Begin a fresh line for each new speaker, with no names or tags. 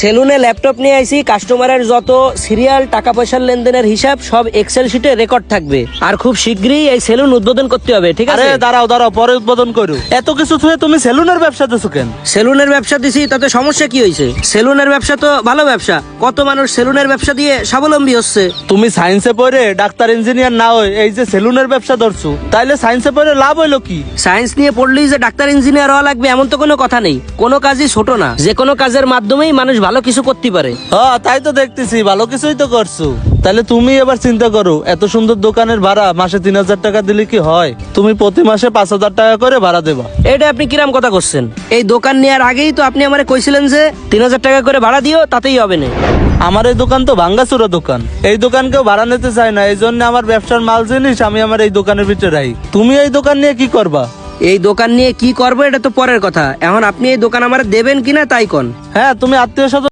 সেলুনে ল্যাপটপ নিয়ে আইছি, কাস্টমারের যত সিরিয়াল, টাকা পয়সার লেনদেনের হিসাব সব এক্সেল শিটে রেকর্ড থাকবে। আর খুব শীঘ্রই এই সেলুন উদ্বোধন করতে হবে, ঠিক আছে?
আরে দাঁড়াও পরে উদ্বোধন করো। এত কিছু থুয়ে তুমি সেলুনের ব্যবসা দিছো কেন?
সেলুনের ব্যবসা দিছি, তাতে সমস্যা কি হয়েছে? সেলুনের ব্যবসা তো ভালো ব্যবসা, কত মানুষ সেলুনের ব্যবসা দিয়ে স্বাবলম্বী হচ্ছে।
তুমি সায়েন্সে পড়ে ডাক্তার ইঞ্জিনিয়ার না হই এই যে সেলুনের ব্যবসা ধরছো, তাইলে সায়েন্সে পড়ে লাভ হইলো কি?
সায়েন্স নিয়ে পড়লেই যে ডাক্তার ইঞ্জিনিয়ার হওয়া লাগবে এমন তো কোনো কথা নেই। কোনো কাজই ছোট না, যে কোনো কাজের মাধ্যমেই মানুষ ভালো কিছু করতে পারে।
হ্যাঁ তাই তো দেখতেছি, ভালো কিছুই তো করছো। তাহলে তুমি এবার চিন্তা করো, এত সুন্দর দোকানের ভাড়া মাসে 3,000 টাকা দিলে কি হয়? তুমি প্রতি মাসে 5,000 টাকা করে ভাড়া দেবা।
এটা আপনি কিরাম কথা করছেন? এই দোকান নেওয়ার আগেই তো আপনি আমারে কইছিলেন যে 3,000 টাকা করে ভাড়া দিও, তাতেই হবে না।
আমার এই দোকান তো ভাঙ্গাচুরা দোকান, এই দোকান কেউ ভাড়া নিতে চায় না। এই জন্য আমার ব্যবসার মাল জিনিস আমি আমার এই দোকানের ভিতরে রাখি। তুমি এই দোকান নিয়ে কি করবা?
এই দোকান নিয়ে কি করবো এটা তো পরের কথা, এখন আপনি এই দোকান আমার দেবেন কিনা তাই কোন।
হ্যাঁ, তুমি আত্মীয় স্বজন